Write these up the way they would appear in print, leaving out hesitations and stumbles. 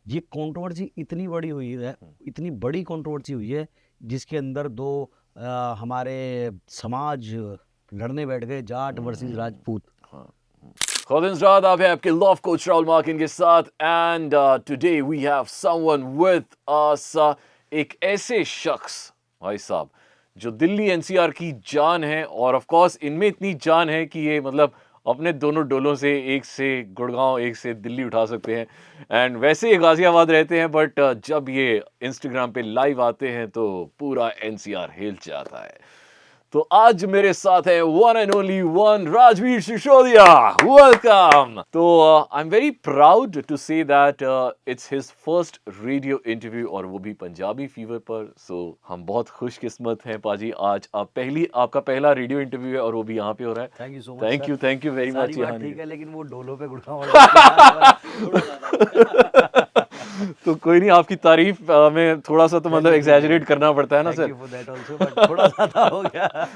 ये कंट्रोवर्सी इतनी बड़ी हुई है, इतनी बड़ी कंट्रोवर्सी हुई है, जिसके अंदर दो हमारे समाज लड़ने बैठ गए, जाट वर्सेस राजपूत। खुदिनसराद आप है आपके लव कोच राहुल मार्किन के साथ and today we have someone with us, एक ऐसे शख्स भाई साहब जो दिल्ली एनसीआर की जान है और ऑफ कोर्स इनमें इतनी जान है कि ये मतलब अपने दोनों डोलों से, एक से गुड़गांव एक से दिल्ली उठा सकते हैं। एंड वैसे ये गाजियाबाद रहते हैं बट जब ये इंस्टाग्राम पे लाइव आते हैं तो पूरा एनसीआर हिल जाता है। तो आज मेरे साथ है one and only one Rajveer Sisodia, welcome. तो I am very proud to say that it's his first radio interview और वो भी पंजाबी फीवर पर। सो हम बहुत खुशकिस्मत हैं पाजी, आज आपका पहला रेडियो इंटरव्यू है और वो भी यहाँ पे हो रहा है। Thank you so much sir. Thank you very much. सारी बात ठीक है, लेकिन वो डोलों पे गुड़गांव वाला थोड़ा ज्यादा तो कोई नहीं, आपकी तारीफ में थोड़ा सा तो मतलब एग्जैजरेट करना पड़ता है ना thank sir. You for that also, but थोड़ा ज्यादा हो गया।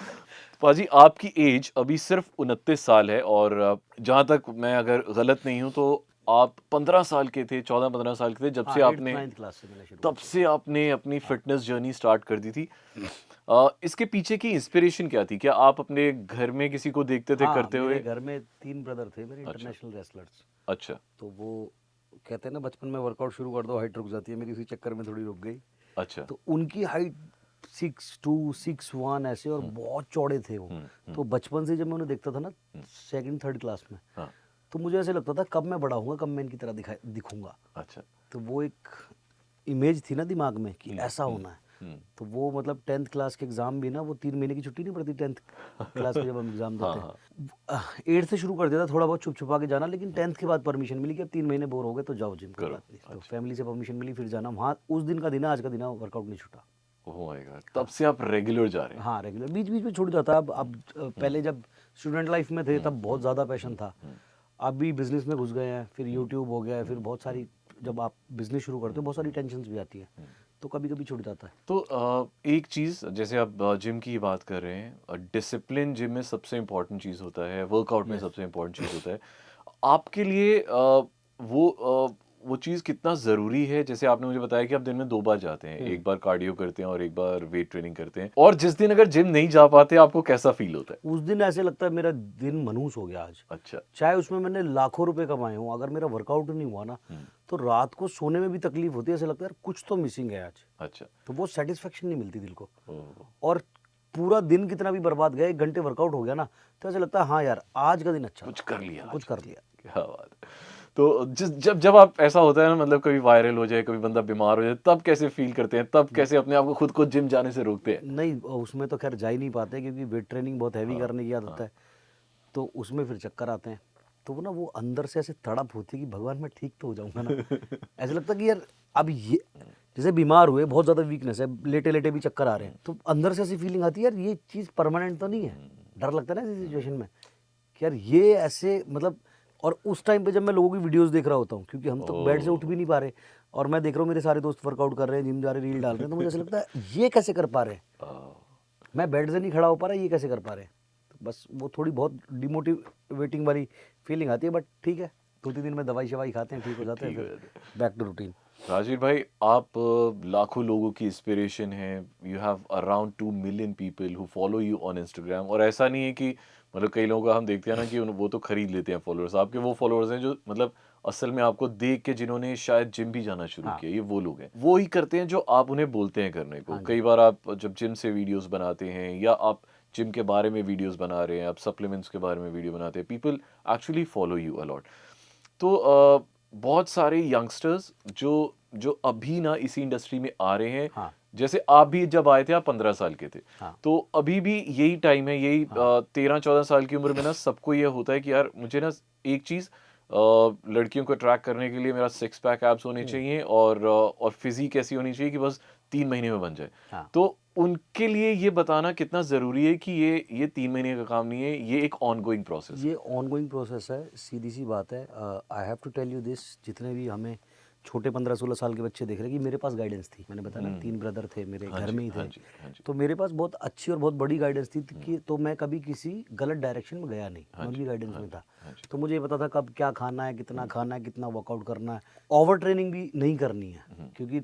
पाजी आपकी एज अभी सिर्फ 29 साल है और जहां तक मैं अगर गलत नहीं हूं तो आप 15 साल के थे, 14-15 साल के थे जब से हाँ, आपने 8th 9th क्लास से मैंने शुरू तब से आपने अपनी फिटनेस जर्नी स्टार्ट कर दी थी। इसके पीछे की इंस्पिरेशन क्या थी? क्या आप अपने घर में किसी को देखते थे हाँ, करते हुए? मेरे घर में 3 ब्रदर थे मेरे, इंटरनेशनल रेसलर्स। अच्छा तो वो कहते हैं ना, बचपन में वर्कआउट शुरू कर दो हाइट रुक जाती है, मेरी उसी चक्कर में थोड़ी रुक गई। अच्छा। तो उनकी हाइट 6'2", 6'1" ऐसे, और बहुत चौड़े थे वो। तो बचपन से जब मैं उन्हें देखता था ना, सेकंड थर्ड क्लास में, हाँ। तो मुझे ऐसे लगता था कब मैं बड़ा होऊंगा, कब मैं इनकी तरह दिखूंगा। अच्छा। तो वो एक इमेज थी ना दिमाग में कि ऐसा होना है। तो वो मतलब 10th क्लास के एग्ज़ाम भी ना, वो 3 महीने की छुट्टी नहीं पड़ती 10th क्लास के जब हम एग्ज़ाम देते हैं। 8th से शुरू कर दिया था थोड़ा बहुत छुप छुपा के जाना, लेकिन 10th के बाद परमिशन मिली कि अब 3 महीने बोर हो गए तो जाओ जिम, कोई बात नहीं। तो फैमिली से परमिशन मिली, फिर जाना वहाँ। उस दिन का दिन है, आज का दिन है, वर्कआउट नहीं छूटा। ओह माय गॉड, तब से आप रेगुलर जा रहे हैं? हाँ, रेगुलर, बीच बीच में छूट जाता है। अब पहले जब स्टूडेंट लाइफ में थे तब बहुत ज़्यादा पैशन था। अभी बिजनेस में घुस गए हैं, फिर यूट्यूब हो गया है, फिर बहुत सारी, जब आप बिजनेस शुरू करते हो बहुत सारी टेंशन्स भी आती है, तो कभी कभी छूट जाता है। तो एक चीज़, जैसे आप जिम की बात कर रहे हैं, डिसिप्लिन जिम में सबसे इम्पोर्टेंट चीज़ होता है, वर्कआउट में सबसे इम्पोर्टेंट चीज़ होता है। आपके लिए वो चीज़ कितना ज़रूरी है? जैसे आपने मुझे बताया कि आप दिन में 2 बार जाते हैं, एक बार कार्डियो करते हैं और एक बार वेट ट्रेनिंग करते हैं, और जिस दिन अगर जिम नहीं जा पाते आपको कैसा फील होता है? उस दिन ऐसे लगता है मेरा दिन मनहूस हो गया आज। अच्छा। चाहे उसमें मैंने लाखों रुपए कमाए हों, अगर मेरा वर्कआउट नहीं हुआ ना, तो रात को सोने में भी तकलीफ होती है। ऐसे लगता है यार कुछ तो मिसिंग है आज। अच्छा। तो वो सेटिस्फेक्शन नहीं मिलती दिल को। ओह, और पूरा दिन कितना भी बर्बाद गया, 1 घंटे वर्कआउट हो गया ना, तो ऐसे लगता है हाँ यार आज का दिन अच्छा कुछ था, कर लिया कुछ आज। कर लिया। क्या बात है। तो जब आप ऐसा होता है ना, मतलब कभी वायरल हो जाए, कभी बंदा बीमार हो जाए, तब कैसे फील करते हैं? तब कैसे अपने आप को खुद को जिम जाने से रोकते हैं? नहीं, उसमें तो खैर जा ही नहीं पाते, क्योंकि वेट ट्रेनिंग बहुत हैवी करने की आदत है। तो उसमें फिर चक्कर आते हैं। तो वो ना, वो अंदर से ऐसे तड़प होती है कि भगवान मैं ठीक तो हो जाऊंगा ना। ऐसा लगता है कि यार अब ये, जैसे बीमार हुए, बहुत ज़्यादा वीकनेस है, लेटे लेटे भी चक्कर आ रहे हैं, तो अंदर से ऐसी फीलिंग आती है यार ये चीज़ परमानेंट तो नहीं है। डर लगता है ना ऐसी सिचुएशन में कि यार ये ऐसे मतलब। और उस टाइम पे जब मैं लोगों की वीडियोस देख रहा होता हूँ, क्योंकि हम तो बेड से उठ भी नहीं पा रहे, और मैं देख रहा हूँ मेरे सारे दोस्त वर्कआउट कर रहे हैं, जिम जा रहे हैं, रील डाल रहे हैं, तो मुझे ऐसा लगता है ये कैसे कर पा रहे हैं, मैं बेड से नहीं खड़ा हो पा रहा, ये कैसे कर पा रहे हैं। तो बस वो थोड़ी बहुत डिमोटिवेटिंग वाली फीलिंग आती है, बट ठीक है, 2-3 दिन में दवाई शवाई खाते हैं, ठीक हो जाते हैं, फिर बैक टू रूटीन। राजीव भाई, आप लाखों लोगों की इंस्पिरेशन हैं। You have around 2 million people who follow you on Instagram, और ऐसा नहीं है कि मतलब कई लोगों का हम देखते हैं ना कि वो तो खरीद लेते हैं फॉलोअर्स। आपके वो फॉलोअर्स हैं जो मतलब असल में आपको देख के जिन्होंने शायद जिम भी जाना शुरू किया, ये वो लोग हैं। वो ही करते हैं जो आप उन्हें बोलते हैं करने को। कई बार आप जब जिम से वीडियोस बनाते हैं या आप जिम के बारे में वीडियोस बना रहे हैं, आप सप्लीमेंट्स के बारे में वीडियो बनाते हैं, people actually follow you a lot. तो बहुत सारे यंगस्टर्स जो जो अभी ना इसी इंडस्ट्री में आ रहे हैं, हाँ, जैसे आप भी जब आए थे आप 15 साल के थे, हाँ, तो अभी भी यही टाइम है, यही 13-14 साल की उम्र में ना सबको ये होता है कि यार मुझे ना एक चीज़, लड़कियों को अट्रैक्ट करने के लिए मेरा 6 पैक एब्स होने चाहिए और फिजिक ऐसी होनी चाहिए कि बस 3 महीने में बन जाए। हाँ। तो उनके लिए ये बताना कितना ज़रूरी है कि ये 3 महीने का काम नहीं है, ये एक ऑनगोइंग प्रोसेस है। ये ऑनगोइंग प्रोसेस है, सीधी सी बात है। I have to tell you this, जितने भी हमें छोटे 15-16 साल के बच्चे देख रहे हैं कि मेरे पास गाइडेंस थी। मैंने बताया ना 3 ब्रदर थे मेरे घर में ही हाँ थे। जी, हाँ जी। तो मेरे पास बहुत अच्छी और बहुत बड़ी गाइडेंस थी कि तो मैं कभी किसी गलत डायरेक्शन में गया नहीं, मैं उनकी गाइडेंस में था। तो मुझे ये पता था कब क्या खाना है, कितना वर्कआउट करना है। ओवर ट्रेनिंग भी नहीं करनी है, क्योंकि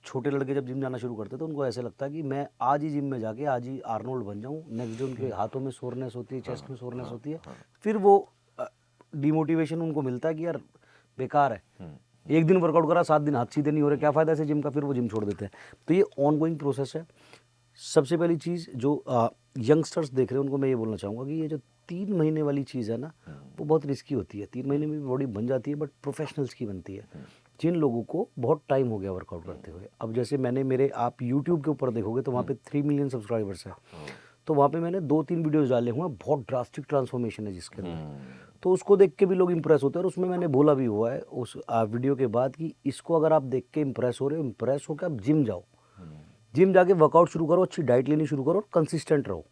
छोटे लड़के जब जिम जाना शुरू करते हैं तो उनको ऐसे लगता है कि मैं आज ही जिम में जाके आज ही आर्नोल्ड बन जाऊं। नेक्स्ट डे उनके हाथों में सोरनेस होती है, चेस्ट में सोरनेस होती है, फिर वो डिमोटिवेशन उनको मिलता है कि यार बेकार है, एक दिन वर्कआउट करा 7 दिन हाथ सीधे नहीं हो रहे, क्या फ़ायदा ऐसे जिम का, फिर वो जिम छोड़ देते हैं। तो ये ऑन गोइंग प्रोसेस है। सबसे पहली चीज़ जो यंगस्टर्स देख रहे हैं उनको मैं ये बोलना चाहूँगा कि ये जो 3 महीने वाली चीज़ है ना, वो बहुत रिस्की होती है। 3 महीने में भी बॉडी बन जाती है, बट प्रोफेशनल्स की बनती है, जिन लोगों को बहुत टाइम हो गया वर्कआउट करते हुए। अब जैसे मैंने आप यूट्यूब के ऊपर देखोगे तो वहाँ पे 3 मिलियन सब्सक्राइबर्स हैं, तो वहाँ पे मैंने 2-3 वीडियोज़ डाले हुए हैं, बहुत ड्रास्टिक ट्रांसफॉर्मेशन है जिसके अंदर, तो उसको देख के भी लोग इंप्रेस होते हैं। और उसमें मैंने बोला भी हुआ है उस वीडियो के बाद कि इसको अगर आप देख के इंप्रेस हो रहे हो, इंप्रेस हो के आप जिम जाओ, जिम जाके वर्कआउट शुरू करो, अच्छी डाइट लेनी शुरू करो और कंसिस्टेंट रहो।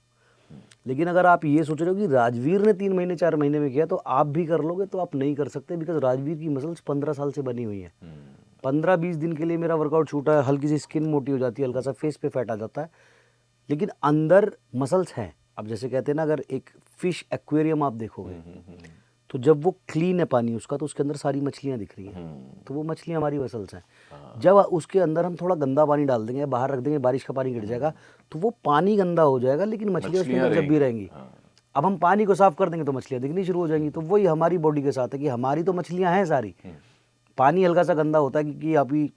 लेकिन अगर आप ये सोच रहे हो कि राजवीर ने 3 महीने 4 महीने में किया तो आप भी कर लोगे, तो आप नहीं कर सकते, बिकॉज राजवीर की मसल्स 15 साल से बनी हुई हैं। 15-20 दिन के लिए मेरा वर्कआउट छूटा है, हल्की सी स्किन मोटी हो जाती है, हल्का सा फेस पे फैट आ जाता है, लेकिन अंदर मसल्स हैं। अब जैसे कहते हैं ना, अगर एक फिश एक्वेरियम आप देखोगे तो जब वो क्लीन है पानी उसका, तो उसके अंदर सारी मछलियाँ दिख रही हैं, तो वो मछलियाँ हमारी मसल्स हैं। जब उसके अंदर हम थोड़ा गंदा पानी डाल देंगे, बाहर रख देंगे, बारिश का पानी गिर जाएगा, तो वो पानी गंदा हो जाएगा, लेकिन मछलियाँ उसके अंदर जब भी रहेंगी। अब हम पानी को साफ कर देंगे तो मछलियाँ दिखनी शुरू हो जाएंगी। तो वही हमारी बॉडी के साथ है कि हमारी तो मछलियाँ हैं सारी, पानी हल्का सा गंदा होता है क्योंकि अभी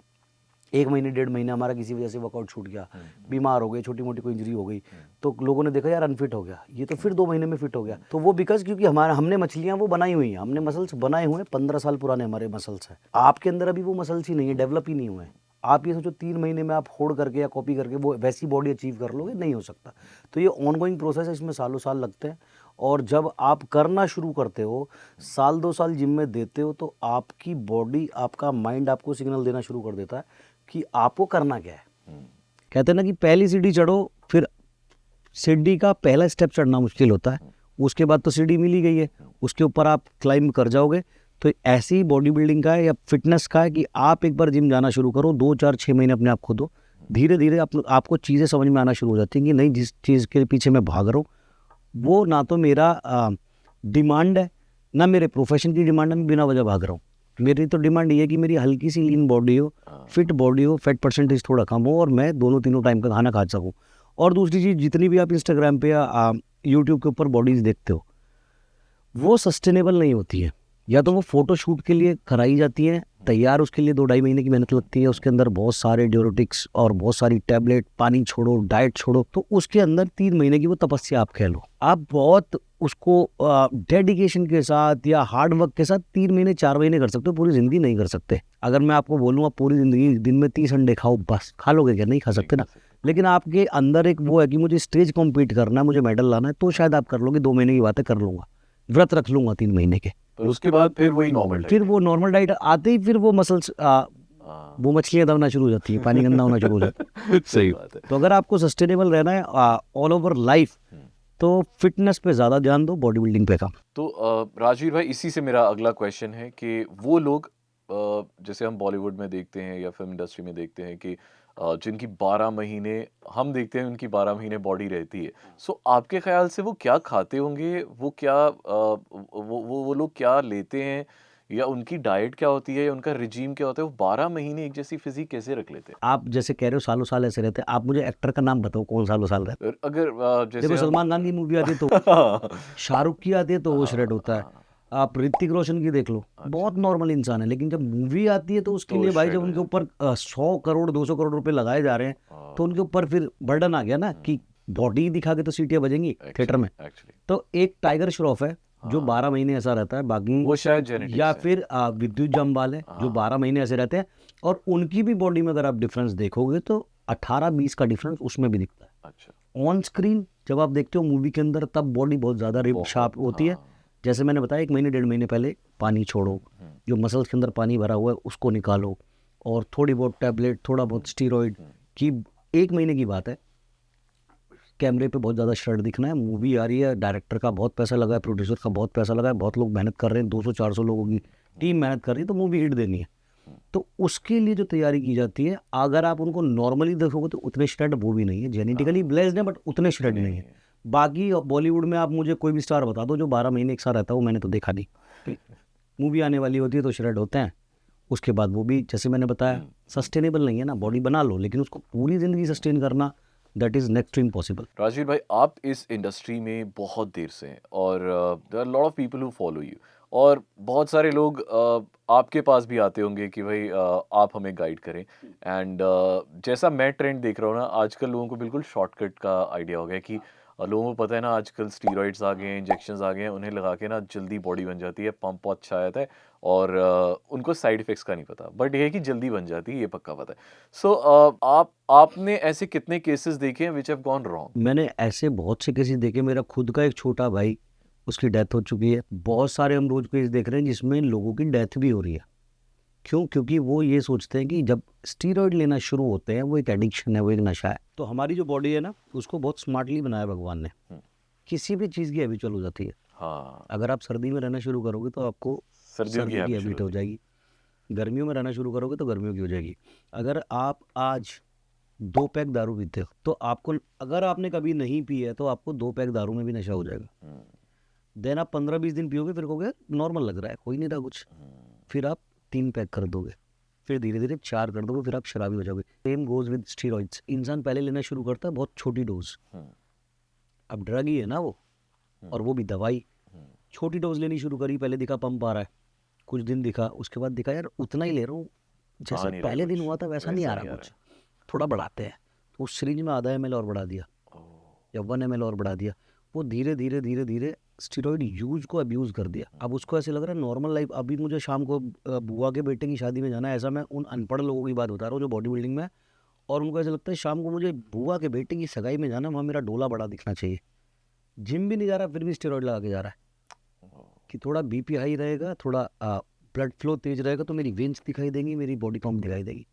1 महीने 1.5 महीने हमारा किसी वजह से वर्कआउट छूट गया, बीमार हो गए, छोटी मोटी कोई इंजरी हो गई, तो लोगों ने देखा यार अनफिट हो गया, ये तो फिर 2 महीने में फिट हो गया। तो वो बिकॉज क्योंकि हमने मछलियाँ वो बनाई हुई हैं, हमने मसल्स बनाए हुए हैं, 15 साल पुराने हमारे मसल्स हैं। आपके अंदर अभी वो मसल्स ही नहीं है, डेवलप ही नहीं हुए हैं। आप ये सोचो 3 महीने में आप होड़ करके या कॉपी करके वो वैसी बॉडी अचीव कर लोगे, नहीं हो सकता। तो ये ऑन गोइंग प्रोसेस है, इसमें सालों साल लगते हैं। और जब आप करना शुरू करते हो, साल 2 साल जिम में देते हो, तो आपकी बॉडी, आपका माइंड आपको सिग्नल देना शुरू कर देता है कि आपको करना क्या है। कहते हैं ना कि पहली सीढ़ी चढ़ो, फिर सीढ़ी का पहला स्टेप चढ़ना मुश्किल होता है, उसके बाद तो सीढ़ी मिल ही गई है, उसके ऊपर आप क्लाइंब कर जाओगे। तो ऐसी ही बॉडी बिल्डिंग का है या फिटनेस का है कि आप एक बार जिम जाना शुरू करो, 2, 4, 6 महीने अपने आप को दो, धीरे धीरे आपको चीज़ें समझ में आना शुरू हो जाती हैं कि नहीं, जिस चीज़ के पीछे मैं भाग रहा हूँ वो ना तो मेरा डिमांड है, ना मेरे प्रोफेशन की डिमांड है, मैं बिना वजह भाग रहा हूँ। मेरी तो डिमांड ये है कि मेरी हल्की सी लीन बॉडी हो, फिट बॉडी हो, फैट परसेंटेज थोड़ा कम हो, और मैं दोनों तीनों टाइम का खाना खा सकूँ। और दूसरी चीज़, जितनी भी आप इंस्टाग्राम पे या यूट्यूब के ऊपर बॉडीज़ देखते हो, वो सस्टेनेबल नहीं होती है। या तो वो फोटो शूट के लिए कराई जाती हैं, तैयार उसके लिए 2-2.5 महीने की मेहनत लगती है, उसके अंदर बहुत सारे ड्यूरेटिक्स और बहुत सारी टैबलेट, पानी छोड़ो, डाइट छोड़ो, तो उसके अंदर 3 महीने की वो तपस्या आप कह लो। आप बहुत उसको डेडिकेशन के साथ या हार्ड वर्क के साथ 3 महीने 4 महीने कर सकते हो, पूरी ज़िंदगी नहीं कर सकते। अगर मैं आपको बोलूँ आप पूरी ज़िंदगी दिन में 30 अंडे खाओ, बस खा लोगे क्या? नहीं खा सकते ना। लेकिन आपके अंदर एक वो है कि मुझे स्टेज कॉम्पीट करना है, मुझे मेडल लाना है, तो शायद आप कर लोगे। 2 महीने की बात है, कर लूँगा, व्रत रख लूँगा 3 महीने के, पर उसके बाद फिर वही नॉर्मल, फिर वो नॉर्मल डाइट आते ही फिर वो मसल्स वो मछलियाँ दबना शुरू हो जाती है, पानी गंदा होना शुरू हो जाता है। सही बात है। तो अगर आपको सस्टेनेबल रहना है ऑल ओवर लाइफ, तो फिटनेस पे ज़्यादा ध्यान दो, बॉडी बिल्डिंग पे कम। तो राजवीर भाई, इसी से मेरा अगला क्वेश्चन है कि वो लोग जैसे हम बॉलीवुड में देखते हैं या फिल्म इंडस्ट्री में देखते हैं कि जिनकी 12 महीने हम देखते हैं, उनकी 12 महीने बॉडी रहती है। सो आपके ख्याल से वो क्या खाते होंगे, वो क्या वो लोग क्या लेते हैं, या उनकी डाइट क्या होती है, या उनका रिजीम क्या होता है, वो 12 महीने एक जैसी फिजिक कैसे रख लेते हैं? आप जैसे कह रहे हो सालों साल ऐसे रहते हैं, आप मुझे एक्टर का नाम बताओ कौन सालों साल रहता है। अगर जैसे देखो सलमान खान की मूवी आती है तो शाहरुख की आती है तो वो श्रेड होता है। आप ऋतिक रोशन की देख लो, बहुत नॉर्मल इंसान है, लेकिन जब मूवी आती है तो उसके लिए भाई, जब उनके ऊपर 100 करोड़ 200 करोड़ रुपए लगाए जा रहे हैं, तो उनके ऊपर फिर बर्डन आ गया ना कि बॉडी दिखा के तो सीटियां बजेंगी थिएटर में। तो एक टाइगर श्रॉफ है जो 12 महीने ऐसा रहता है, बाकी वो शायद जेनेटिक्स या है। फिर विद्युत जामवाल है जो 12 महीने ऐसे रहते हैं, और उनकी भी बॉडी में अगर आप डिफरेंस देखोगे तो 18-20 का डिफरेंस उसमें भी दिखता है। अच्छा। ऑन स्क्रीन जब आप देखते हो मूवी के अंदर, तब बॉडी बहुत ज़्यादा रिप शार्प होती है। जैसे मैंने बताया 1 महीने 1.5 महीने पहले पानी छोड़ो, जो मसल्स के अंदर पानी भरा हुआ है उसको निकालो, और थोड़ी बहुत टैबलेट, थोड़ा बहुत स्टीरॉइड की। 1 महीने की बात है, कैमरे पे बहुत ज़्यादा श्रेड दिखना है, मूवी आ रही है, डायरेक्टर का बहुत पैसा लगा है, प्रोड्यूसर का बहुत पैसा लगा है, बहुत लोग मेहनत कर रहे हैं, 200-400 लोगों की टीम मेहनत कर रही है, तो मूवी हिट देनी है। तो उसके लिए जो तैयारी की जाती है, अगर आप उनको नॉर्मली देखोगे तो उतने श्रेड वो भी नहीं है, जेनेटिकली ब्लेस्ड है बट उतने श्रेड नहीं है। बाकी बॉलीवुड में आप मुझे कोई भी स्टार बता दो जो 12 महीने एक साथ रहता है, वो मैंने तो देखा नहीं। मूवी आने वाली होती है तो श्रेड होते हैं, उसके बाद वो भी जैसे मैंने बताया सस्टेनेबल नहीं है ना। बॉडी बना लो लेकिन उसको पूरी ज़िंदगी सस्टेन करना, that is next to impossible. Rajveer भाई, आप इस इंडस्ट्री में बहुत देर से हैं और there are lot of people who follow you, और बहुत सारे लोग आपके पास भी आते होंगे कि भाई आप हमें गाइड करें। एंड जैसा मैं ट्रेंड देख रहा हूँ ना, आजकल लोगों को बिल्कुल शॉर्टकट का आइडिया हो गया कि लोगों को पता है ना, आजकल स्टीरॉइड्स आ गए हैं, इंजेक्शंस आ गए हैं, उन्हें लगा के ना जल्दी बॉडी बन जाती है, पंप बहुत अच्छा आता है, और उनको साइड इफेक्ट्स का नहीं पता, बट ये है कि जल्दी बन जाती है, ये पक्का पता है। सो आपने ऐसे कितने केसेस देखे हैं विच हैव गॉन रॉन्ग? मैंने ऐसे बहुत से केसेस देखे। मेरा खुद का एक छोटा भाई, उसकी डेथ हो चुकी है। बहुत सारे हम रोज केस देख रहे हैं जिसमें लोगों की डेथ भी हो रही है। क्यों? क्योंकि वो ये सोचते हैं कि जब स्टीरॉयड लेना शुरू होते हैं, वो एक एडिक्शन है, वो एक नशा है। तो हमारी जो बॉडी है ना, उसको बहुत स्मार्टली बनाया भगवान ने। किसी भी चीज़ की हैबिचुअल हो जाती है। हाँ, अगर आप सर्दी में रहना शुरू करोगे तो आपको सर्दियों की सर्दी की habit हैबिट शुरू हो जाएगी। गर्मियों में रहना शुरू करोगे तो गर्मियों की हो जाएगी। अगर आप आज 2 पैक दारू पीते हो तो आपको, अगर आपने कभी नहीं पी है तो आपको 2 पैक दारू में भी नशा हो जाएगा। देन आप 15-20 दिन पियोगे, फिर कहोगे नॉर्मल लग रहा है, कोई नहीं रहा कुछ। फिर आप 3 पैक कर दोगे, फिर धीरे धीरे 4 कर दोगे, फिर आप शराबी हो जाओगे। Same goes with steroids. इंसान पहले लेना शुरू करता है बहुत छोटी डोज। अब ड्रग ही है ना वो, और वो भी दवाई। छोटी डोज लेनी शुरू करी, पहले दिखा पंप आ रहा है, कुछ दिन दिखा, उसके बाद दिखा यार उतना ही ले रहा हूँ जैसे नहीं रहा पहले दिन कुछ, हुआ था वैसा नहीं आ वैसा रहा नहीं आ कुछ। थोड़ा बढ़ाते हैं, तो उस सीरीज में आधा ml और बढ़ा दिया या 1 ml और बढ़ा दिया। वो धीरे धीरे धीरे धीरे स्टीरॉइड यूज को अब्यूज़ कर दिया। अब उसको ऐसे लग रहा है नॉर्मल लाइफ। अभी मुझे शाम को बुआ के बेटे की शादी में जाना है। ऐसा मैं उन अनपढ़ लोगों की बात बता रहा हूँ जो बॉडी बिल्डिंग में है, और उनको ऐसा लगता है शाम को मुझे बुआ के बेटे की सगाई में जाना, वहाँ मेरा डोला बड़ा दिखना चाहिए। जिम भी नहीं जा रहा, फिर भी स्टेरॉइड लगा के जा रहा है कि थोड़ा बीपी हाई रहेगा, थोड़ा ब्लड फ्लो तेज रहेगा तो मेरी वेन्स दिखाई देंगी, मेरी बॉडी पंप दिखाई देगी।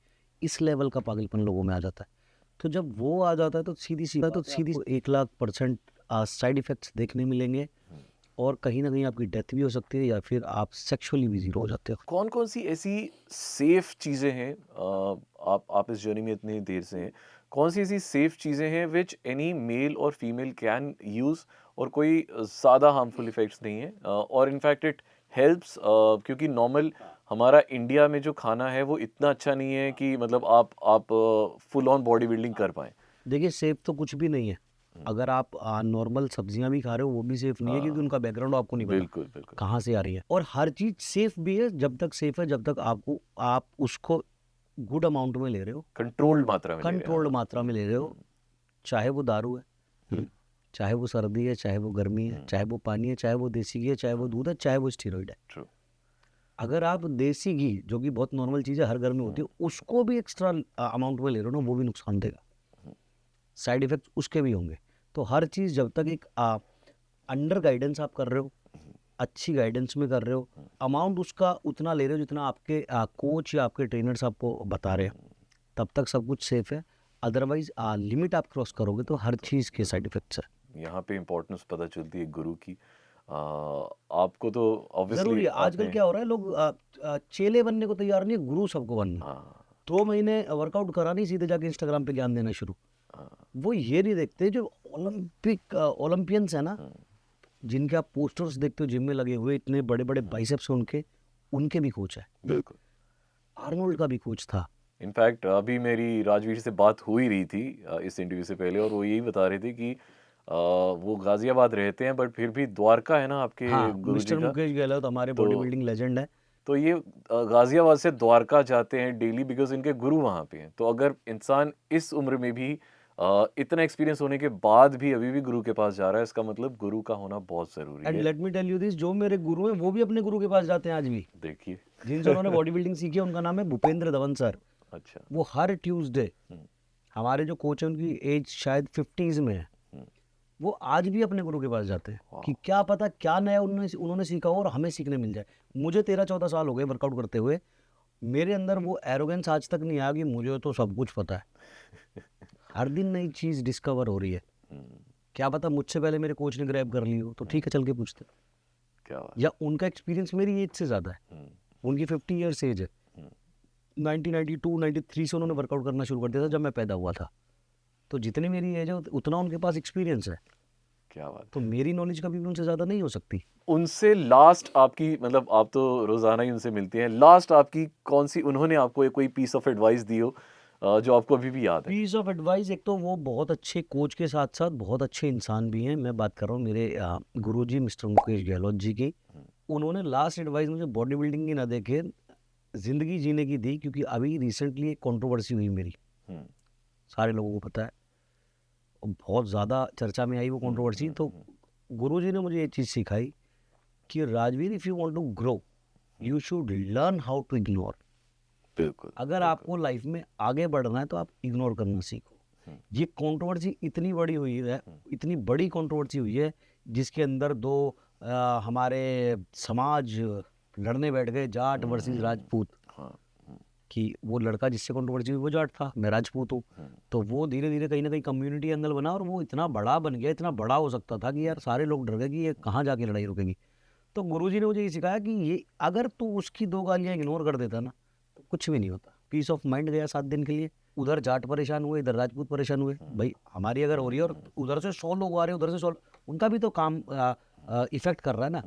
इस लेवल का पागलपन लोगों में आ जाता है। तो जब वो आ जाता है तो सीधी 1,00,000% साइड इफेक्ट्स देखने मिलेंगे, और कहीं ना कहीं आपकी डेथ भी हो सकती है, या फिर आप सेक्सुअली भी जीरो हो जाते हो। कौन कौन सी ऐसी सेफ चीज़ें हैं, आप इस जर्नी में इतनी देर से हैं, कौन सी ऐसी सेफ चीज़ें हैं विच एनी मेल और फीमेल कैन यूज़, और कोई ज़्यादा हार्मफुल इफ़ेक्ट्स नहीं है, और इनफैक्ट इट हेल्प्स, क्योंकि नॉर्मल हमारा इंडिया में जो खाना है वो इतना अच्छा नहीं है कि मतलब आप फुल ऑन बॉडी बिल्डिंग कर पाएँ। देखिए सेफ तो कुछ भी नहीं है। अगर आप नॉर्मल सब्जियां भी खा रहे हो वो भी सेफ नहीं है, क्योंकि उनका बैकग्राउंड आपको नहीं पता बिल्कुल बिल्कुल। कहाँ से आ रही है। और हर चीज़ सेफ भी है जब तक सेफ है, जब तक आप उसको गुड अमाउंट में ले रहे हो, कंट्रोल्ड मात्रा में ले रहे हैं। कंट्रोल्ड मात्रा में ले रहे हो। चाहे वो दारू है, चाहे वो सर्दी है, चाहे वो गर्मी है, चाहे वो पानी है, चाहे वो देसी घी है, चाहे वो दूध है, चाहे वो स्टीरॉइड है। ट्रू। अगर आप देसी घी, जो कि बहुत नॉर्मल चीज़ है, हर घर में होती है, उसको भी एक्स्ट्रा अमाउंट में ले रहे हो ना, वो भी नुकसान देगा। साइड इफेक्ट उसके भी होंगे। तो हर चीज़ जब तक एक अंडर गाइडेंस आप कर रहे हो, अच्छी गाइडेंस में कर रहे हो, अमाउंट उसका उतना ले रहे हो जितना आपके कोच या आपके ट्रेनर्स आपको बता रहे हैं, तब तक सब कुछ सेफ है। अदरवाइज लिमिट आप क्रॉस करोगे तो हर चीज़ के साइड इफेक्ट्स है। यहाँ पे इम्पोर्टेंस पता चलती है गुरु की। आपको तो ऑब्वियसली जरूरी है। आजकल क्या हो रहा है, लोग चेले बनने को तैयार नहीं है, गुरु सबको बनना। हाँ 2 महीने वर्कआउट करा नहीं, सीधे जाके इंस्टाग्राम पे ज्ञान देना शुरू। वो ये नहीं देखते जो ओलंपियंस है ना, जिनके आप पोस्टर्स देखते हो जिम में लगे हुए, इतने बड़े बड़े बाइसेप्स उनके भी कोच है। बिल्कुल। आर्नोल्ड का भी कोच था। इनफैक्ट अभी मेरी राजवीर से बात हो ही रही थी इस इंटरव्यू से पहले, और वो यही बता रहे थे कि वो गाजियाबाद रहते हैं बट फिर भी द्वारका है ना आपके हाँ, गुरुजी मिस्टर का। मुकेश गहलोत हमारे तो- बॉडी बिल्डिंग लेजेंड है। तो ये गाजियाबाद से द्वारका जाते हैं डेली बिकॉज इनके गुरु वहाँ पे हैं। तो अगर इंसान इस उम्र में भी इतना एक्सपीरियंस होने के बाद भी अभी भी गुरु के पास जा रहा है, इसका मतलब गुरु का होना बहुत ज़रूरी एंड है। Let me tell you this, जो मेरे गुरु हैं वो भी अपने गुरु के पास जाते हैं आज भी। देखिए। जिनसे उन्होंने बॉडी बिल्डिंग सीखी है, उनका नाम है भूपेंद्र धवन सर। अच्छा। वो हर ट्यूसडे, हमारे जो कोच हैं उनकी एज शायद 50s में है, वो आज भी अपने गुरु के पास जाते हैं कि क्या पता क्या नया उन्होंने सीखा हो और हमें सीखने मिल जाए। मुझे 13-14 साल हो गए वर्कआउट करते हुए, मेरे अंदर वो एरोगेंस आज तक नहीं आया कि मुझे तो सब कुछ पता है। हर दिन नई चीज़ डिस्कवर हो रही है। क्या पता मुझसे पहले मेरे कोच ने ग्रैब कर ली हो, तो ठीक है चल के पूछते। क्या बात। या उनका एक्सपीरियंस मेरी एज से ज़्यादा है, उनकी 50 ईयर्स एज है, 1992 93 से उन्होंने वर्कआउट करना शुरू कर दिया था जब मैं पैदा हुआ था। तो जितनी मेरी एज है उतना उनके पास एक्सपीरियंस है, क्या बात। तो मेरी नॉलेज कभी भी उनसे ज़्यादा नहीं हो सकती। उनसे लास्ट आपकी, मतलब आप तो रोजाना ही उनसे मिलते हैं, लास्ट आपकी कौन सी उन्होंने आपको कोई पीस ऑफ एडवाइस दी हो जो आपको अभी भी याद है? पीस ऑफ एडवाइस, एक तो वो बहुत अच्छे कोच के साथ साथ बहुत अच्छे इंसान भी हैं। मैं बात कर रहा हूँ मेरे गुरुजी मिस्टर मुकेश गहलोत जी की। उन्होंने लास्ट एडवाइस मुझे बॉडी बिल्डिंग की ना देके ज़िंदगी जीने की दी, क्योंकि अभी रिसेंटली एक कंट्रोवर्सी हुई मेरी, हम्म, सारे लोगों को पता है, और बहुत ज़्यादा चर्चा में आई वो कंट्रोवर्सी। तो गुरुजी ने मुझे ये चीज़ सिखाई कि Rajveer, if you want to grow you should learn how to ignore. बिल्कुल। अगर आपको लाइफ में आगे बढ़ना है तो आप इग्नोर करना सीखो। ये कंट्रोवर्सी इतनी बड़ी हुई है, इतनी बड़ी कंट्रोवर्सी हुई है, जिसके अंदर दो हमारे समाज लड़ने बैठ गए, जाट वर्सेस राजपूत। हाँ। कि वो लड़का जिससे कंट्रोवर्सी हुई वो जाट था, मैं राजपूत हूँ। तो वो धीरे धीरे कहीं ना कहीं कम्युनिटी एंगल बना, और वो इतना बड़ा बन गया, इतना बड़ा हो सकता था कि यार सारे लोग डर गए कि ये कहाँ जाके लड़ाई रुकेगी। तो गुरुजी ने मुझे ये सिखाया कि ये अगर तू उसकी दो गालियाँ इग्नोर कर देता ना तो कुछ भी नहीं होता। पीस ऑफ माइंड गया 7 दिन के लिए। उधर जाट परेशान हुए, इधर राजपूत परेशान हुए। भाई हमारी अगर हो रही है और उधर से 100 लोग आ रहे हैं, उधर से 100, उनका भी तो काम इफेक्ट कर रहा है ना।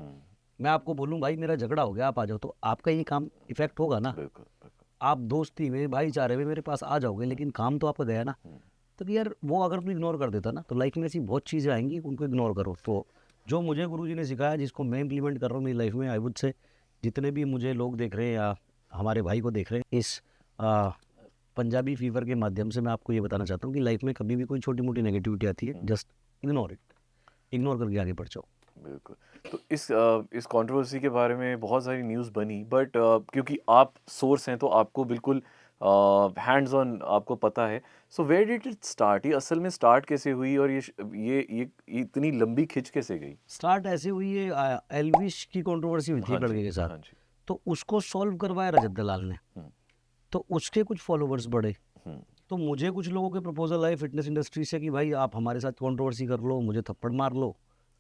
मैं आपको बोलूँ भाई मेरा झगड़ा हो गया, आप आ जाओ, तो आपका ये काम इफेक्ट होगा ना। बिल्कुल बिल्कुल। आप दोस्ती में भाईचारे में मेरे पास आ जाओगे, लेकिन काम तो आपका गया ना। तो कि यार वो अगर तू इग्नोर कर देता ना तो लाइफ में ऐसी बहुत चीज़ें आएंगी, उनको इग्नोर करो। तो जो मुझे गुरुजी ने सिखाया, जिसको मैं इम्प्लीमेंट कर रहा हूँ मेरी लाइफ में, आई वुड से जितने भी मुझे लोग देख रहे हैं या हमारे भाई को देख रहे हैं, इस पंजाबी फीवर के माध्यम से मैं आपको ये बताना चाहता हूँ कि लाइफ में कभी भी कोई छोटी मोटी नेगेटिविटी आती है, जस्ट इग्नोर इट, इग्नोर करके आगे बढ़ जाओ। बिल्कुल। तो इस कंट्रोवर्सी के बारे में बहुत सारी न्यूज़ बनी, बट क्योंकि आप सोर्स हैं तो आपको बिल्कुल हैंड्स ऑन आपको पता है। So where did it start? ये असल में स्टार्ट कैसे हुई, और ये इतनी लंबी खिंच कैसे गई? स्टार्ट ऐसे हुई है, एलविश की कंट्रोवर्सी हुई थी हाँ एक लड़के जी, के साथ। हाँ जी। तो उसको सॉल्व करवाया रजत दलाल ने, तो उसके कुछ फॉलोवर्स बढ़े। तो मुझे कुछ लोगों के प्रपोजल आए फिटनेस इंडस्ट्री से कि भाई आप हमारे साथ कंट्रोवर्सी कर लो, मुझे थप्पड़ मार लो,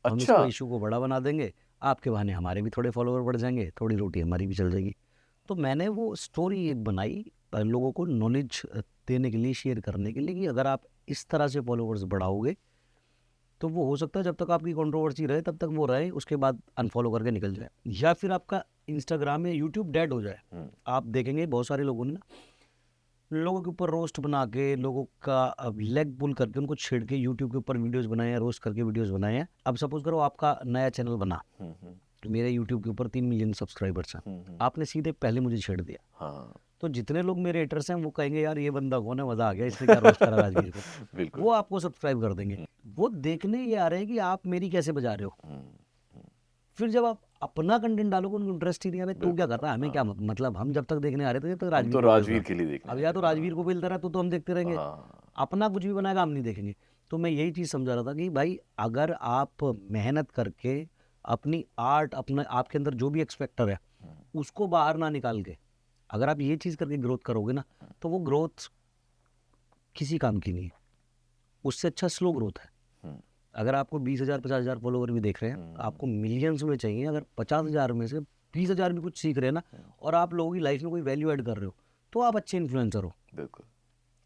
हम अच्छा। इसको इशू को बड़ा बना देंगे, आपके बहाने हमारे भी थोड़े फॉलोवर बढ़ जाएंगे, थोड़ी रोटी हमारी भी चल जाएगी। तो मैंने वो स्टोरी एक बनाई लोगों को नॉलेज देने के लिए, शेयर करने के लिए, कि अगर आप इस तरह से फॉलोवर्स बढ़ाओगे तो वो हो सकता है जब तक आपकी कंट्रोवर्सी रहे तब तक वो रहे, उसके बाद अनफॉलो करके निकल जाए, या फिर आपका इंस्टाग्राम या यूट्यूब डेड हो जाए। आप देखेंगे बहुत सारे लोगों ने ना लोगों के ऊपर रोस्ट बना के, लोगों का लेग पुल करके, उनको छेड़ के यूट्यूब के ऊपर वीडियोस बनाए हैं, रोस्ट करके वीडियोस बनाए हैं। अब सपोज करो आपका नया चैनल बना, मेरे यूट्यूब के ऊपर 3 मिलियन सब्सक्राइबर्स हैं, आपने सीधे पहले मुझे छेड़ दिया, हाँ तो जितने लोग मेरे हेटर्स हैं वो कहेंगे यार ये बंदा कौन है, मजा आ गया, इसने क्या रोस्ट करा राजवीर को। बिल्कुल। वो आपको सब्सक्राइब कर देंगे। वो देखने ये आ रहे हैं कि आप मेरी कैसे बजा रहे हो। फिर जब आप अपना कंटेंट डालोगे उनको इंटरेस्ट ही नहीं है, तू क्या कर रहा है, हमें क्या मतलब, हम जब तक देखने आ रहे थे तब तक हम तो राजवीर को राजवीर मिल के लिए रहा। देखने अब आए या थे। तो राजवीर को मिलता रहा तो हम देखते रहेंगे, हाँ। अपना कुछ भी बनाएगा हम नहीं देखेंगे। तो मैं यही चीज़ समझा रहा था कि भाई अगर आप मेहनत करके अपनी आर्ट, अपने आपके अंदर जो भी एक्सपेक्टर है उसको बाहर ना निकाल के, अगर आप ये चीज़ करके ग्रोथ करोगे ना, तो वो ग्रोथ किसी काम की नहीं है, उससे अच्छा स्लो ग्रोथ है। अगर आपको 20,000 50,000 फॉलोवर भी देख रहे हैं, आपको मिलियंस में चाहिए, अगर 50,000 में से 20,000 भी कुछ सीख रहे हैं ना, और आप लोगों की लाइफ में कोई वैल्यू ऐड कर रहे हो, तो आप अच्छे इन्फ्लुएंसर हो। बिल्कुल।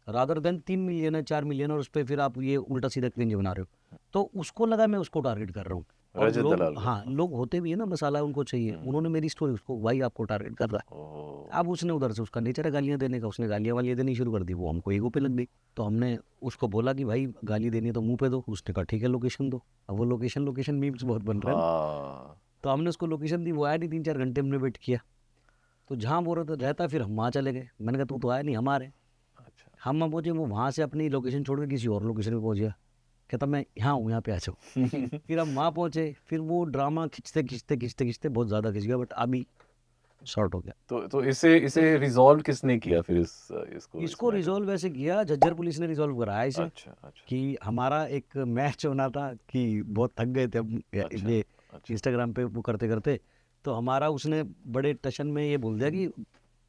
रादर देन 3 मिलियन है, 4 मिलियन और उस पर फिर आप ये उल्टा सीधा क्रिंज बना रहे हो। तो उसको लगा मैं उसको टारगेट कर रहा हूँ। और रजत दलाल लोग, को। हाँ लोग होते भी है ना मसाला उनको चाहिए, उन्होंने मेरी स्टोरी, उसको भाई आपको टारगेट कर रहा है। ओह, अब उसने उधर से, उसका नेचर है गालियाँ देने का, उसने गालियाँ वालियाँ देनी शुरू कर दी, वो हमको ईगो पे लग गई। तो हमने उसको बोला कि भाई गाली देनी है तो मुंह पे दो, उसने कहा ठीक है लोकेशन दो। अब वो लोकेशन मीम्स बहुत बन रहे हैं ना। हाँ। तो हमने उसको लोकेशन दी, वो आया नहीं, 3-4 घंटे हमने वेट किया। तो जहाँ बोल रहे थे रहता, फिर हम वहाँ चले गए। मैंने कहा तू तो आया नहीं, हम आ रहे हैं। अच्छा। हम पहुँचे, वो वहाँ से अपनी लोकेशन छोड़ के किसी और लोकेशन पे पहुँच गया, कहता मैं यहाँ हूँ, यहाँ पे आ जाओ। फिर हम वहाँ पहुँचे, फिर वो ड्रामा खिंचते बहुत ज़्यादा खिंच गया, बट अभी शॉर्ट हो गया। तो इसे रिजॉल्व किसने किया फिर इसको matter? रिजॉल्व ऐसे किया, झज्जर पुलिस ने रिजॉल्व कराया इसे। अच्छा अच्छा। कि हमारा एक मैच होना था, कि बहुत थक गए थे हम अच्छा, ये अच्छा। इंस्टाग्राम पे वो करते करते। तो हमारा उसने बड़े टशन में ये बोल दिया कि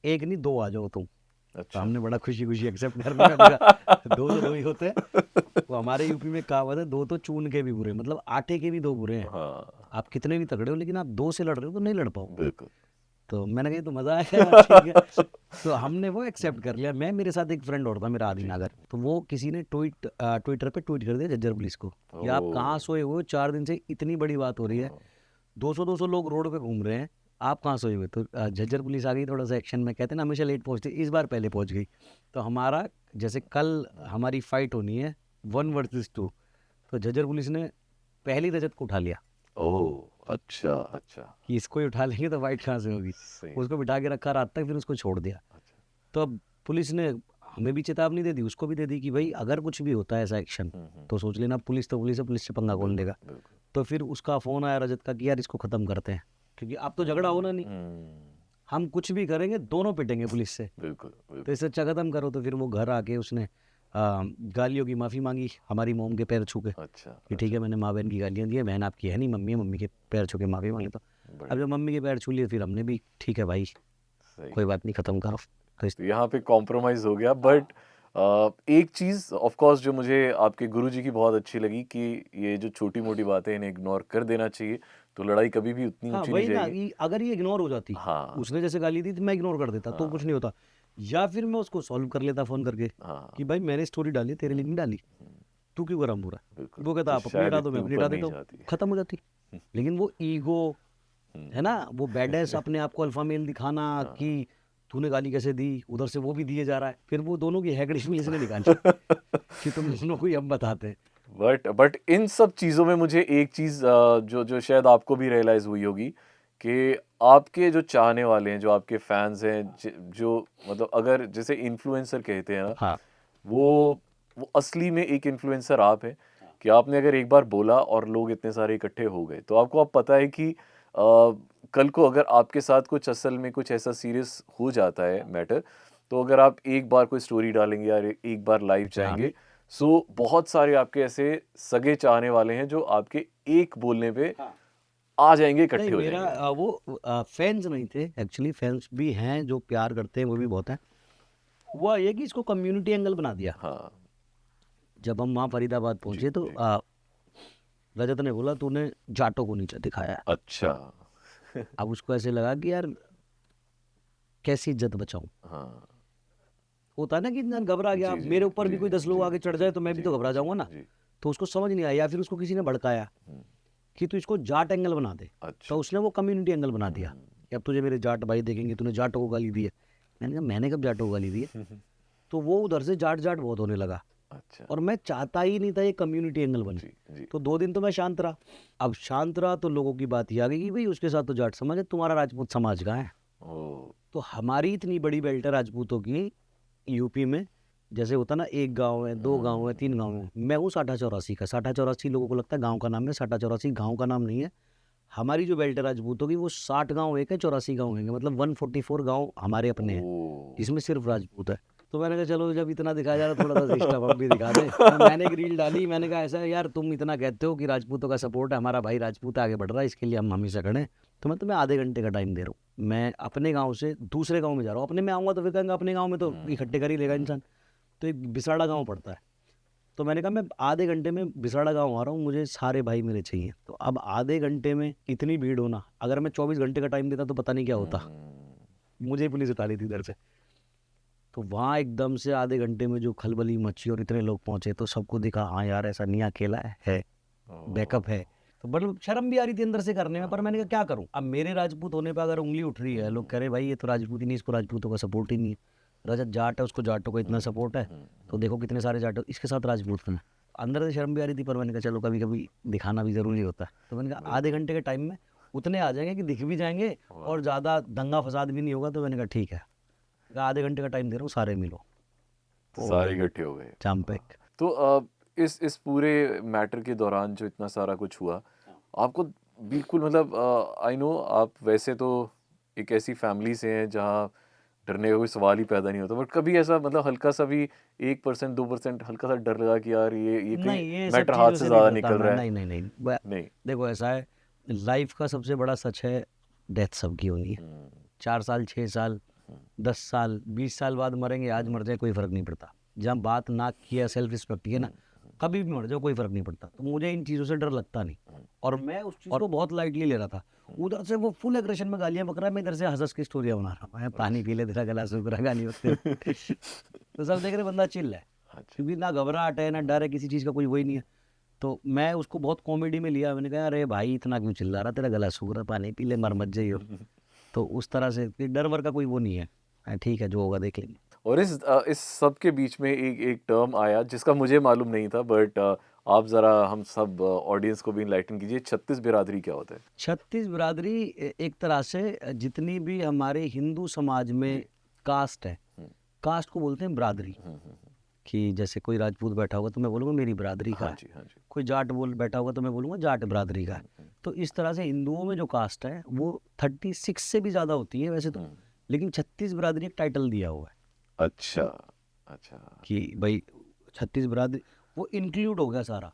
1 नहीं 2 आ जाओ तुम। तो अच्छा। हमने बड़ा खुशी एक्सेप्ट कर लिया। हमने कहा, 2 तो 2 ही होते हैं। वो हमारे यूपी में कहावत है, 2 तो चून के भी बुरे, मतलब आटे के भी 2 बुरे हैं। हाँ आप कितने भी तगड़े हो, लेकिन आप 2 से लड़ रहे हो तो नहीं लड़ पाओ। बिल्कुल। तो मैंने कहा ये तो मज़ा आया, ठीक है। तो हमने वो एक्सेप्ट कर लिया। मैं, मेरे साथ एक फ्रेंड और था मेरा आदि नागर, तो वो किसी ने ट्विटर पे ट्वीट कर दिया झज्जर पुलिस को कि आप कहाँ सोए हुए हो, 4 दिन से इतनी बड़ी बात हो रही है, 200 लोग रोड पे घूम रहे हैं, आप कहाँ सोए हुए। तो झज्जर पुलिस आ गई थोड़ा सा एक्शन में, कहते हैं ना हमेशा लेट पहुँचती, इस बार पहले पहुँच गई। तो हमारा जैसे कल हमारी फाइट होनी है 1 वर्सेस 2, तो झज्जर पुलिस ने पहली रजत को उठा लिया ओह अच्छा अच्छा कि इसको ही उठा लेंगे तो फाइट कहाँ से होगी। सही उसको बिठा के रखा रात तक, फिर उसको छोड़ दिया। अच्छा तो अब पुलिस ने हमें भी चेतावनी दे दी, उसको भी दे दी कि भाई अगर कुछ भी होता है ऐसा एक्शन तो सोच लेना, पुलिस तो पुलिस है, पुलिस से पंगा कौन लेगा। बिल्कुल तो फिर उसका फ़ोन आया रजत का कि यार इसको ख़त्म करते हैं, क्योंकि अब तो झगड़ा होना नहीं, हम कुछ भी करेंगे दोनों पिटेंगे पुलिस से, बिल्कुल तो बिल्कुल इससे अच्छा ख़त्म करो। तो फिर वो घर आके उसने गालियों की माफ़ी मांगी हमारी मोम के पैर छू के अच्छा कि ठीक है मैंने माँ बहन की गालियाँ दी है, बहन आपकी है नहीं, मम्मी है, मम्मी के पैर छू के माफ़ी मांगी। तो बढ़िया अब जब मम्मी के पैर छू लिए फिर हमने भी ठीक है भाई सही कोई बात नहीं, ख़त्म करो। तो तो यहाँ पे कॉम्प्रोमाइज हो गया बट एक चीज ऑफ कोर्स जो मुझे आपके गुरुजी की बहुत अच्छी लगी कि ये जो छोटी मोटी बातें इन्हें इग्नोर कर देना चाहिए तो लड़ाई कभी भी उतनी हाँ ऊंची नहीं वही ना, जाएगी। अगर ये इग्नोर हो जाती, हाँ उसने जैसे गाली दी थी मैं इग्नोर कर देता तो कुछ नहीं होता, या फिर मैं उसको सॉल्व कर लेता फ़ोन करके हाँ कि भाई मैंने स्टोरी डाली तेरे लिए नहीं डाली, तू क्यों गरम हो रहा है। बिल्कुल वो कहता तो आप अपनी शायद हटा दो, इतनी मैं अपनी ऊपर हटा नहीं देता हूँ, जाती। खत्म हो जाती। लेकिन वो ईगो है ना, वो बैडेस अपने आप को अल्फा मेल दिखाना कि तूने गाली कैसे दी, उधर से वो भी दिए जा रहा है, फिर वो दोनों की हैगड़ी पुलिस ने निकाली कि तुम दोनों को ही हम बताते हैं। बट इन सब चीज़ों में मुझे एक चीज़ जो जो शायद आपको भी रियलाइज़ हुई होगी कि आपके जो चाहने वाले हैं जो आपके फैंस हैं जो मतलब अगर जैसे इन्फ्लुएंसर कहते हैं ना हाँ वो वो असली में एक इन्फ्लुएंसर आप हैं कि आपने अगर एक बार बोला और लोग इतने सारे इकट्ठे हो गए तो आपको अब पता है कि कल को अगर आपके साथ कुछ असल में कुछ ऐसा सीरियस हो जाता है मैटर तो अगर आप एक बार कोई स्टोरी डालेंगे या एक बार लाइव जाएंगे सो बहुत सारे आपके ऐसे सगे चाहने वाले हैं जो आपके एक बोलने पे आ जाएंगे नहीं इकट्ठे हो मेरा जाएंगे। वो फैंस नहीं थे एक्चुअली, फैंस भी हैं जो प्यार करते हैं वो भी बहुत हैं। हुआ ये कि इसको कम्युनिटी एंगल बना दिया। हाँ जब हम वहाँ फरीदाबाद जी पहुंचे तो जी रजत ने बोला तूने जाटों को नीचे दिखाया है। अच्छा अब उसको ऐसे लगा कि यार कैसी इज्जत बचाऊं। हाँ होता है ना कि इंसान घबरा गया, जी जी मेरे ऊपर भी जी कोई 10 लोग जी आगे चढ़ जी जाए तो मैं भी जी तो घबरा जी जाऊंगा ना। जी तो उसको समझ नहीं आया, या फिर उसको किसी ने भड़काया कि तू इसको जाट एंगल बना दे, अच्छा तो उसने वो कम्युनिटी एंगल बना दिया कि अब तुझे मेरे जाट भाई देखेंगे, तूने जाटों को गाली दी है। मैंने कहा मैंने कब जाटों को गाली दी है। तो वो उधर से जाट जाट बहुत होने लगा, अच्छा और मैं चाहता ही नहीं था ये कम्युनिटी एंगल बने। जी जी तो 2 दिन तो मैं शांत रहा। अब शांत रहा तो लोगों की बात ये आ गई कि भाई उसके साथ तो जाट समाज है, तुम्हारा राजपूत समाज कहाँ है। ओ तो हमारी इतनी बड़ी बेल्ट है राजपूतों की यूपी में, जैसे होता ना 1 गांव है, 2 गांव है, 3 गांव है, मैं हूँ साठा चौरासी का। साठा चौरासी लोगों को लगता है गांव का नाम है, साठा चौरासी गांव का नाम नहीं है। हमारी जो बेल्ट है राजपूतों की वो 60 गांव एक है, 84 गांव एक है, मतलब 144 गांव हमारे अपने हैं ओ जिसमें सिर्फ राजपूत है। तो मैंने कहा चलो जब इतना दिखाया जा रहा है थोड़ा सा सिस्टम हम भी दिखा दें। तो मैंने एक रील डाली, मैंने कहा ऐसा है यार तुम इतना कहते हो कि राजपूतों का सपोर्ट है, हमारा भाई राजपूत आगे बढ़ रहा है, इसके लिए हम हमेशा खड़े हैं, तो मैं तुम्हें आधे घंटे का टाइम दे रहा हूँ। मैं अपने गाँव से दूसरे गाँव में जा रहा हूँ, अपने में आऊँगा तो फिर कहेंगे अपने गाँव में तो इकट्ठे कर ही लेगा इंसान। तो एक बिसाड़ा गाँव पड़ता है, तो मैंने कहा मैं आधे घंटे में बिसाड़ा गाँव आ रहा हूँ, मुझे सारे भाई मेरे चाहिए। तो अब आधे घंटे में इतनी भीड़ होना, अगर मैं 24 घंटे का टाइम देता तो पता नहीं क्या होता, मुझे पुलिस उठा ली थी इधर से। तो वहाँ एकदम से आधे घंटे में जो खलबली मची और इतने लोग पहुंचे तो सबको दिखा हाँ यार ऐसा नहीं अकेला है, बैकअप है। तो मतलब शर्म भी आ रही थी अंदर से करने में, पर मैंने कहा क्या करूं, अब मेरे राजपूत होने पे अगर उंगली उठ रही है, लोग कह रहे भाई ये तो राजपूत ही नहीं, इसको राजपूतों का सपोर्ट ही नहीं है, रजत जाट है उसको जाटों का इतना सपोर्ट है, तो देखो कितने सारे जाट इसके साथ राजपूत हैं। अंदर से शर्म भी आ रही थी, पर मैंने कहा चलो कभी कभी दिखाना भी ज़रूरी होता है। तो मैंने कहा आधे घंटे के टाइम में उतने आ जाएंगे कि दिख भी जाएंगे और ज़्यादा दंगा फसाद भी नहीं होगा। तो मैंने कहा ठीक है, कहा आधे घंटे का टाइम दे रहा हूँ, सारे मिलो। सारे इकट्ठे हो गए। चांपेक तो इस पूरे मैटर के दौरान जो इतना सारा कुछ हुआ आपको बिल्कुल मतलब आई नो आप वैसे तो एक ऐसी फैमिली से हैं जहाँ डरने का कोई सवाल ही पैदा नहीं होता बट कभी ऐसा मतलब हल्का सा भी 1% 2% हल्का सा डर लगा कि यार ये कहीं नहीं, ये सब मैटर हाथ चीज़ों से से नहीं ज़्यादा डरता निकल मैं, रहा है। नहीं नहीं नहीं नहीं देखो ऐसा है, लाइफ का सबसे बड़ा सच है डेथ सबकी होनी है। 4 साल 6 साल 10 साल 20 साल बाद मरेंगे, आज मर जाए कोई फर्क नहीं पड़ता। जहाँ बात नाक की या सेल्फ रिस्पेक्ट की है ना, कभी भी मर जाओ कोई फर्क नहीं पड़ता, तो मुझे इन चीज़ों से डर लगता नहीं। और मैं उस चीज़ को बहुत लाइटली ले रहा था। उधर से वो फुल एग्रेशन में गालियां बक रहा है, मैं इधर से हंस हंस की स्टोरियां बना रहा हूँ, मैं पानी पी ले तेरा गला सूख रहा, गाली बकते हुए। तो सब देख रहे बंदा चिल्ल है, अच्छा। क्योंकि ना घबराहट है ना डर है, किसी चीज़ का कोई वही नहीं है। तो मैं उसको बहुत कॉमेडी में लिया, मैंने कहा अरे भाई इतना क्यों चिल्ला रहा, तेरा गला सूख रहा, पानी पी ले, मर मत जाइयो। तो उस तरह से डर वर का कोई वो नहीं है, ठीक है जो होगा देख लेंगे। और इस सब के बीच में एक टर्म आया जिसका मुझे मालूम नहीं था, बट आप ज़रा हम सब ऑडियंस को भी इनलाइटन कीजिए, 36 बिरादरी क्या होता है? छत्तीस बिरादरी एक तरह से जितनी भी हमारे हिंदू समाज में कास्ट है, कास्ट को बोलते हैं बिरादरी। कि जैसे कोई राजपूत बैठा होगा तो मैं बोलूँगा मेरी बिरादरी का हाँ है, जी, हाँ जी। कोई जाट बोल बैठा होगा तो मैं बोलूँगा जाट बिरादरी का है। तो इस तरह से हिंदुओं में जो कास्ट है वो 36 से भी ज़्यादा होती है वैसे तो, लेकिन 36 बिरादरी एक टाइटल दिया हुआ है अच्छा, अच्छा, कि भाई 36 बिरादरी वो इंक्लूड हो गया सारा।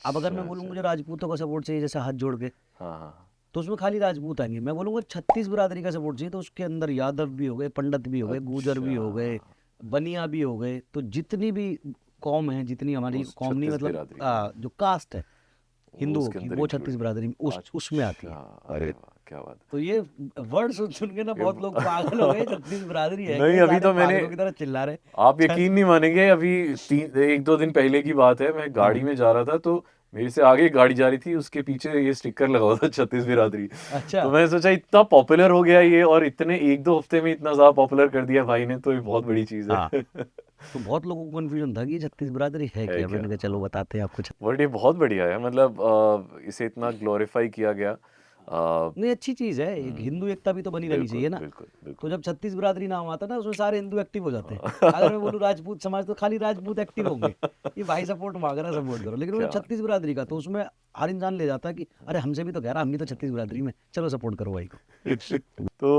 अब अगर मैं बोलूँ मुझे राजपूतों का सपोर्ट चाहिए जैसे हाथ जोड़ के, हाँ, हाँ, तो उसमें खाली राजपूत आएंगे। मैं बोलूँगा 36 बिरादरी का सपोर्ट चाहिए, तो उसके अंदर यादव भी हो गए, पंडित भी हो गए, गुजर भी हो गए, बनिया भी हो गए। तो जितनी भी कौम है, जितनी हमारी उस कौम नहीं 36 मतलब बिरादरी जो कास्ट है हिंदुओं उसके की, अंदर वो include 36 बिरादरी में उसमें आती है। अच्छा, अरे वाह, क्या बात है। तो ये वर्ड सुन सुन के ना बहुत लोग पागल हो गए, 36 बिरादरी है नहीं, क्या? अभी सारे तो मैंने, पागलों की तरह चिल्ला रहे। आप यकीन नहीं मानेंगे, अभी 1-2 दिन पहले की बात है, मैं गाड़ी में जा रहा था तो मेरे से आगे एक गाड़ी जा रही थी, उसके पीछे ये स्टिकर लगा हुआ था 36 बिरादरी। अच्छा तो मैंने सोचा इतना पॉपुलर हो गया ये, और इतने 1-2 हफ्ते में इतना ज़्यादा पॉपुलर कर दिया भाई ने, तो ये बहुत बड़ी चीज़ हाँ, है। तो बहुत लोगों को कन्फ्यूजन था कि ये 36 बिरादरी है है क्या। क्या? मैंने कहा चलो बताते हैं आपको। बट ये बहुत बढ़िया है, मतलब इसे इतना ग्लोरीफाई किया गया। नहीं अच्छी चीज़ है, एक हिंदू एकता भी तो बनी रहनी बिल्कुल, चाहिए ना। बिल्कुल, तो बिल्कुल। जब 36 बिरादरी नाम आता है ना उसमें सारे हिंदू एक्टिव हो जाते हैं। अगर मैं बोलूँ राजपूत समाज तो खाली राजपूत एक्टिव होंगे, ये भाई सपोर्ट मांग रहा है सपोर्ट करो। लेकिन वो क्या 36 बिरादरी का तो उसमें हर इंसान ले जाता है कि अरे हमसे भी तो कह रहा, हम भी तो 36 बिरादरी में, चलो सपोर्ट करो भाई को। तो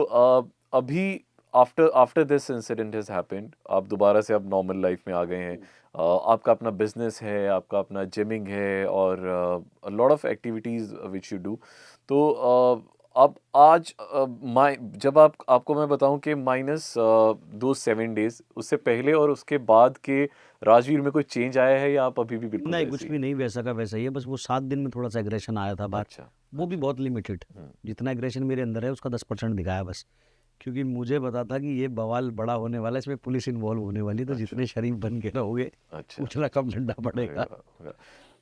अभी after after this incident has happened, आप दोबारा से अब नॉर्मल लाइफ में आ गए हैं। आपका अपना बिजनेस है, आपका अपना जिमिंग है, और lot of activities which you do. तो अब आज जब आपको मैं बताऊं कि माइनस दो 7 डेज, उससे पहले और उसके बाद के राजवीर में कोई चेंज आया है, या आप अभी भी बिल्कुल नहीं वैसे कुछ ही भी नहीं, वैसा का वैसा ही है। बस वो 7 दिन में थोड़ा सा एग्रेशन आया था बाहर, अच्छा, वो भी बहुत लिमिटेड। जितना एग्रेशन मेरे अंदर है उसका 10% दिखाया बस, क्योंकि मुझे पता था कि ये बवाल बड़ा होने वाला है, इसमें पुलिस इन्वॉल्व होने वाली है, तो जितने शरीफ बन के रहोगे अच्छा। उतना कम डंडा अरे पड़ेगा। वाह, वाह।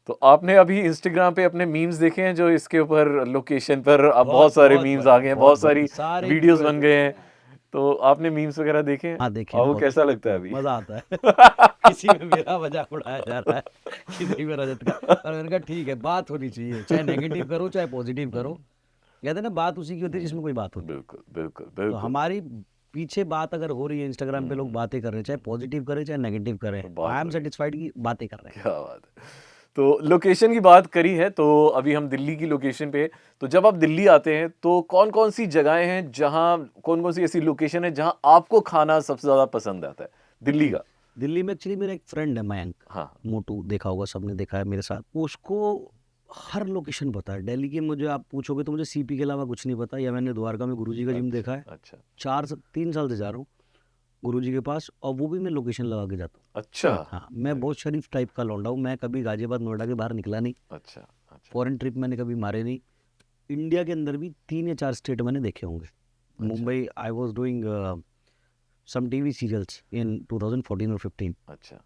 तो आपने अभी इंस्टाग्राम पे अपने मीम्स देखे हैं जो इसके ऊपर लोकेशन पर, अब बहुत सारे बहुत मीम्स बड़े, आ गए हैं, बहुत सारी सारे वीडियोस वीडियो बन गए हैं। तो आपने मीम्स वगैरह देखे हैं? हाँ देखे और हैं, वो बहुत कैसा लगता है अभी? मजा आता है। किसी में मेरा मजाक उड़ाया जा रहा है, किसी में रजत का। और मैंने कहा ठीक है, बात होनी चाहिए, चाहे नेगेटिव करो चाहे पॉजिटिव करो। कहते हैं ना बात उसी की होती है जिसमें कोई बात होती है। बिल्कुल, बिल्कुल, तो बिल्कुल। हमारी पीछे बात अगर हो रही है इंस्टाग्राम पे, लोग बातें कर रहे हैं, चाहे पॉजिटिव करें चाहे नेगेटिव करें, बात आई हो एम रही है। सेटिस्फाइड की बातें कर रहे हैं। क्या बात है। तो लोकेशन की बात करी है, तो अभी हम दिल्ली की लोकेशन पे। तो जब आप दिल्ली आते हैं तो कौन कौन सी जगहें हैं जहां, कौन कौन सी ऐसी लोकेशन है जहां आपको खाना सबसे ज्यादा पसंद आता है दिल्ली का? दिल्ली में एक्चुअली मेरा एक फ्रेंड है मयंक, हाँ, मोटू, देखा होगा सबने, देखा है मेरे साथ। उसको हर लोकेशन पता है दिल्ली की। मुझे आप पूछोगे तो मुझे सीपी के अलावा कुछ नहीं पता। या मैंने द्वारका में गुरुजी का जिम देखा है, अच्छा, 3 साल से जा रहा हूँ गुरुजी के पास, और वो भी मैं लोकेशन लगा के जाता हूँ। अच्छा, हाँ, मैं बहुत शरीफ टाइप का लौंडा हूँ। मैं कभी गाजियाबाद नोएडा के बाहर निकला नहीं, अच्छा, अच्छा। फॉरेन ट्रिप मैंने कभी मारे नहीं। इंडिया के अंदर भी 3 या 4 स्टेट मैंने देखे होंगे। Mumbai, I was doing some TV serials in 2014 और 15, अच्छा।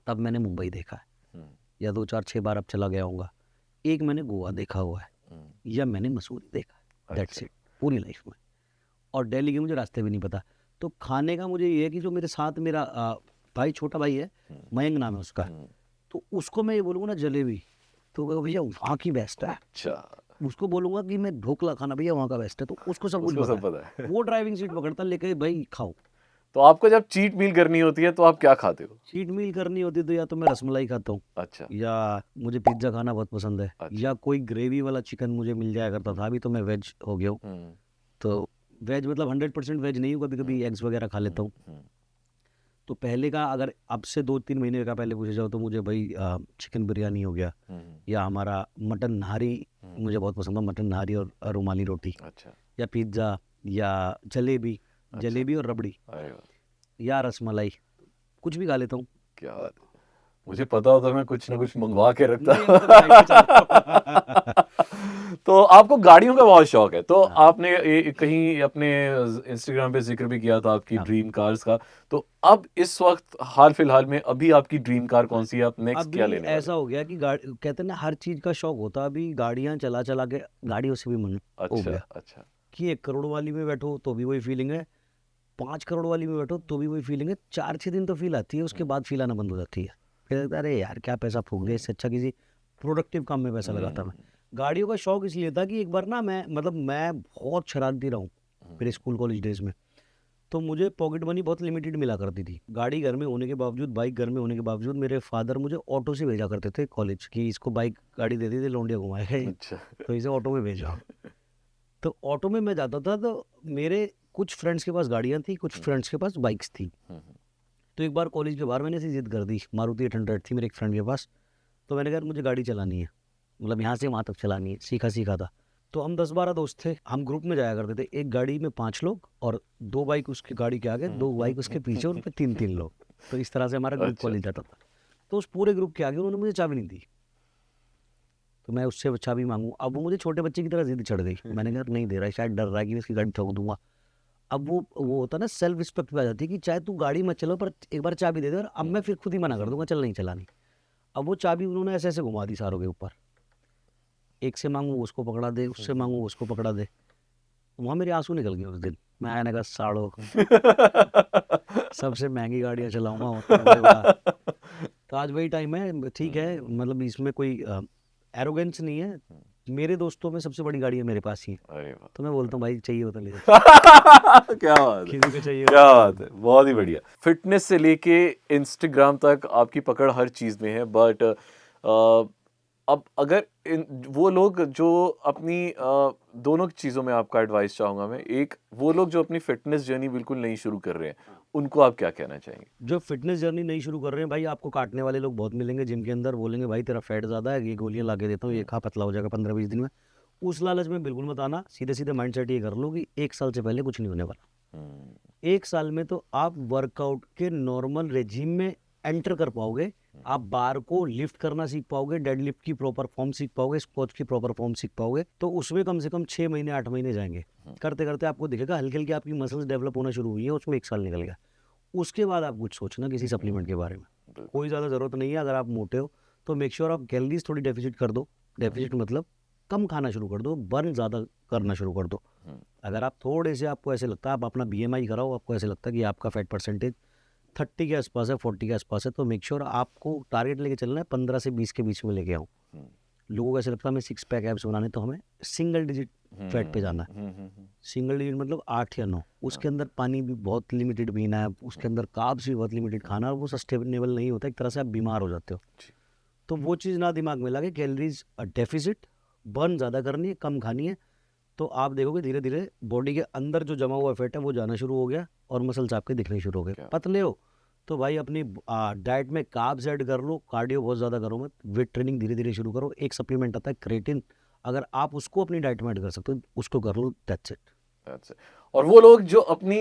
तब मैंने मुंबई देखा है। हम्म, या 2 4 6 बार अब चला गया होऊंगा। एक मैंने गोवा देखा हुआ है, हम्म, या मैंने मसूरी देखा है, दैट्स अच्छा। इट पूरी लाइफ में। और दिल्ली के मुझे रास्ते भी नहीं पता। तो खाने का मुझे ये है कि जो मेरे साथ मेरा भाई, छोटा भाई है, मयंक नाम है उसका, तो उसको मैं ये बोलूँगा ना जलेबी, तो वो भैया वहाँ की बेस्ट है। अच्छा, उसको बोलूँगा कि मैं ढोकला खाना, भैया वहाँ का बेस्ट है, तो उसको सब कुछ उसको सब पता है। पता है। वो ड्राइविंग सीट पकड़ता है, लेके भाई खाओ। तो आपको जब चीट मील करनी होती है तो आप क्या खाते हो? चीट मील करनी होती तो या तो मैं रसमलाई खाता हूँ, अच्छा, या मुझे पिज्ज़ा खाना बहुत पसंद है, अच्छा। या कोई ग्रेवी वाला चिकन मुझे मिल जाया करता था। अभी तो मैं वेज हो गया हूँ, हम्म, तो वेज मतलब 100% वेज नहीं हूँ, कभी कभी एग्स वगैरह खा लेता हूँ। हम्म, तो पहले का, अगर अब से 2 3 महीने का पहले पूछे जाओ तो मुझे भाई चिकन बिरयानी हो गया, हम्म, या हमारा मटन नहारी मुझे बहुत पसंद है, मटन नहारी और रुमाली रोटी, अच्छा, या पिज्ज़ा, या जलेबी, जलेबी और रबड़ी, अरे वाह, या रसमलाई, कुछ भी खा लेता हूँ। क्या बात है। मुझे पता होता मैं कुछ ना कुछ मंगवा के रखता। नहीं, हम तो बाइक पे चलते हैं। तो आपको गाड़ियों का बहुत शौक है, तो हाँ, आपने कहीं अपने इंस्टाग्राम पे जिक्र भी किया था आपकी हाँ। ड्रीम कार्स का। तो अब इस वक्त हाल फिलहाल में अभी आपकी ड्रीम कार कौन सी है, आप नेक्स्ट क्या अभी लेने वाले? ऐसा हो गया कि गाड़ी कहते हैं ना, हर चीज का शौक होता है। अभी गाड़ियां चला चला के गाड़ियों से भी मन हो अच्छा, गया अच्छा। कि 1 करोड़ वाली में बैठो तो भी वही फीलिंग है, 5 करोड़ वाली में बैठो तो भी वही फीलिंग है। 4-6 दिन तो फील आती है, उसके बाद फील आना बंद हो जाती है। फिर लगता है अरे यार क्या पैसा फूक गया, इससे अच्छा किसी प्रोडक्टिव काम में पैसा लगाता मैं। गाड़ियों का शौक इसलिए था कि एक बार ना मैं बहुत शरारती रहा हूँ मेरे स्कूल कॉलेज डेज में। तो मुझे पॉकेट मनी बहुत लिमिटेड मिला करती थी। गाड़ी घर में होने के बावजूद, बाइक घर में होने के बावजूद मेरे फादर मुझे ऑटो से भेजा करते थे कॉलेज, कि इसको बाइक गाड़ी दे दी थी, लौंडिया घुमाएगा ये, अच्छा। तो इसे ऑटो में भेजा। तो ऑटो में मैं जाता था, तो मेरे कुछ फ्रेंड्स के पास गाड़ियाँ थी, कुछ फ्रेंड्स के पास बाइक्स थी। तो एक बार कॉलेज के बाहर मैंने ऐसी जिद कर दी, मारुति 800 थी मेरे एक फ्रेंड के पास। तो मैंने कहा यार मुझे गाड़ी चलानी है, मतलब यहाँ से वहाँ तक चलानी है, सीखा सीखा था। तो हम 10-12 दोस्त थे, हम ग्रुप में जाया करते थे। एक गाड़ी में 5 लोग और 2 बाइक उसकी गाड़ी के आगे, 2 बाइक उसके पीछे, उन पे 3-3 लोग। तो इस तरह से हमारा ग्रुप अच्छा। कॉलेज जाता था। तो उस पूरे ग्रुप के आगे उन्होंने मुझे चाबी नहीं दी। तो मैं उससे चाबी मांगू, अब वो मुझे छोटे बच्चे की तरह जिद चढ़ गई। मैंने कहा नहीं दे रहा है, शायद डर रहा है कि मैं इसकी गाड़ी ठोक दूंगा। अब वो होता ना, सेल्फ रिस्पेक्ट पे आ जाती है कि चाहे तू गाड़ी मत चलो पर एक बार चाबी दे दे, और अब मैं फिर खुद ही मना कर दूंगा, चल नहीं चलानी। अब वो चाबी उन्होंने ऐसे ऐसे घुमा दी सारों के ऊपर, एक से मांगू उसको पकड़ा दे, उससे मांगू उसको पकड़ा दे। वहाँ मेरे आंसू निकल गए उस दिन। मैंने कहा साड़ो, सबसे महंगी गाड़ियाँ चलाऊंगा मतलब कोई बड़ा। तो आज वही टाइम है, ठीक है, मतलब इसमें कोई एरोगेंस नहीं है। मेरे दोस्तों में सबसे बड़ी गाड़ी है मेरे पास ही है। अरे वाह! तो मैं बोलता हूँ भाई चाहिए हो तो ले जाओ, क्या बात है! किसी को चाहिए हो क्या तो ले बात है! बहुत ही बढ़िया। फ़िटनेस से लेके इंस्टाग्राम तक आपकी पकड़ हर चीज़ में है, बट अब अगर इन वो लोग जो अपनी दोनों चीज़ों में आपका एडवाइस चाहूँगा मैं। एक वो लोग जो अपनी फ़िटनेस जर्नी बिल्कुल नई शुरू कर रहे हैं, उनको आप क्या कहना चाहेंगे? जो फिटनेस जर्नी नहीं शुरू कर रहे हैं भाई, आपको काटने वाले लोग बहुत मिलेंगे जिम के अंदर, बोलेंगे भाई तेरा फैट ज़्यादा है, ये गोलियां ला के देता हूँ, ये खा पतला हो जाएगा 15-20 दिन में। उस लालच में बिल्कुल मत आना। सीधे सीधे माइंडसेट ये कर लो कि 1 साल से पहले कुछ नहीं होने वाला। हुँ, 1 साल में तो आप वर्कआउट के नॉर्मल रेजिम में एंटर कर पाओगे। आप बार को लिफ्ट करना सीख पाओगे, डेड लिफ्ट की प्रॉपर फॉर्म सीख पाओगे, स्क्वाट की प्रॉपर फॉर्म सीख पाओगे। तो उसमें कम से कम 6 महीने 8 महीने जाएंगे। करते करते आपको दिखेगा हल्की हल्की आपकी मसल्स डेवलप होना शुरू हुई है, उसमें 1 साल निकल गया। उसके बाद आप कुछ सोचना किसी सप्लीमेंट के बारे में। बिल्कुल। कोई ज़्यादा ज़रूरत नहीं है। अगर आप मोटे हो तो मेक श्योर आप कैलोरीज थोड़ी डेफिसिट कर दो। डेफिसिट मतलब कम खाना शुरू कर दो, बर्न ज़्यादा करना शुरू कर दो। अगर आप थोड़े से, आपको ऐसे लगता है, आप अपना BMI कराओ, आपको ऐसे लगता है कि आपका फैट परसेंटेज 30 के आसपास है, 40 के आसपास है, तो मेक श्योर आपको टारगेट लेके चलना है 15 से 20 के बीच में लेके आओ। लोगों को ऐसे लगता है हमें 6 पैक एब्स बनाने, तो हमें सिंगल डिजिट फैट पे जाना है। सिंगल डिजिट मतलब 8 या 9। उसके अंदर पानी भी बहुत लिमिटेड पीना है, उसके अंदर कार्ब्स भी बहुत लिमिटेड खाना है, और वो सस्टेनेबल नहीं होता, एक तरह से आप बीमार हो जाते हो। तो वो चीज़ ना दिमाग में लगे, कैलोरीज डेफिसिट, बर्न ज़्यादा करनी है, कम खानी है। तो आप देखोगे धीरे धीरे बॉडी के अंदर जो जमा हुआ फैट है वो जाना शुरू हो गया, और मसल्स आपके दिखने शुरू हो गए। पतले हो तो भाई अपनी डाइट में कार्ब्स ऐड कर लो, कार्डियो बहुत ज़्यादा करो मत, वेट ट्रेनिंग धीरे धीरे शुरू करो। एक सप्लीमेंट आता है क्रेटिन, अगर आप उसको अपनी डाइट में ऐड कर सकते हो उसको कर लो, दैट्स इट। That's it. और वो लोग जो अपनी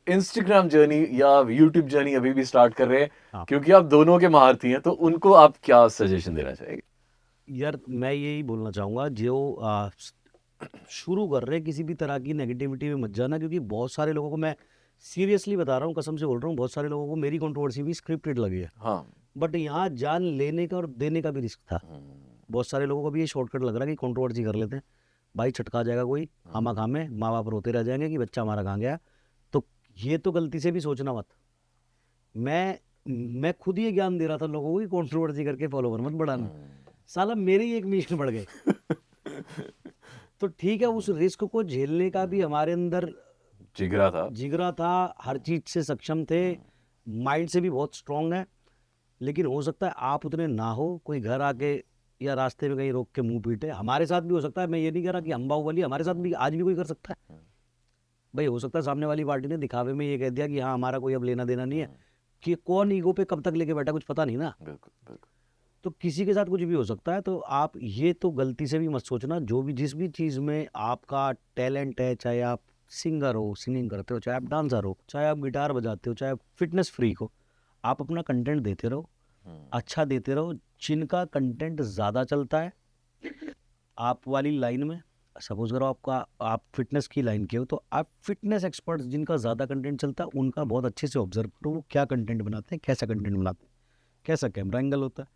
इंस्टाग्राम जर्नी या यूट्यूब जर्नी अभी भी स्टार्ट कर रहे हैं, हाँ। क्योंकि आप दोनों के महारथी हैं, तो उनको आप क्या सजेशन देना चाहेंगे? यार मैं यही बोलना चाहूँगा, जो शुरू कर रहे हैं किसी भी तरह की नेगेटिविटी में मत जाना, क्योंकि बहुत सारे लोगों को, मैं सीरियसली बता रहा हूँ, कसम से बोल रहा हूँ, बहुत सारे लोगों को मेरी कंट्रोवर्सी भी स्क्रिप्टेड लगी है। हाँ। बट यहाँ जान लेने का और देने का भी रिस्क था। बहुत सारे लोगों को भी ये शॉर्टकट लग रहा है कि कंट्रोवर्सी कर लेते हैं, भाई छटका जाएगा कोई, खामा खामे माँ बाप रोते रह जाएंगे कि बच्चा हमारा कहाँ गया। तो ये तो गलती से भी सोचना मत। मैं खुद ये ज्ञान दे रहा था लोगों को कि कंट्रोवर्सी करके फॉलोवर मत बढ़ाना। साला मेरे ही 1 मिलियन बढ़ गए। तो ठीक है, उस रिस्क को झेलने का भी हमारे अंदर जिगरा था। हर चीज से सक्षम थे, माइंड से भी बहुत स्ट्रांग है। लेकिन हो सकता है आप उतने ना हो, कोई घर आके या रास्ते में कहीं रोक के मुंह पीटे। हमारे साथ भी हो सकता है, मैं ये नहीं कह रहा कि हम बाहुबली, हमारे साथ भी आज भी कोई कर सकता है। भाई हो सकता है सामने वाली पार्टी ने दिखावे में ये कह दिया कि हाँ हमारा कोई अब लेना देना नहीं है, कि कौन ईगो पे कब तक लेके बैठा कुछ पता नहीं ना। बिल्कुल, बिल्कुल। तो किसी के साथ कुछ भी हो सकता है। तो आप ये तो गलती से भी मत सोचना, जो भी जिस भी चीज़ में आपका टैलेंट है, चाहे आप सिंगर हो, सिंगिंग करते हो, चाहे आप डांसर हो, चाहे आप गिटार बजाते हो, चाहे आप फिटनेस फ्रीक हो, आप अपना कंटेंट देते रहो। अच्छा देते रहो। जिनका कंटेंट ज़्यादा चलता है आप वाली लाइन में, सपोज करो आप फिटनेस की लाइन के हो, तो आप फिटनेस एक्सपर्ट्स जिनका ज़्यादा कंटेंट चलता है उनका बहुत अच्छे से ऑब्जर्व करो, वो क्या कंटेंट बनाते हैं, कैसा कंटेंट बनाते हैं, कैसा कैमरा एंगल होता है,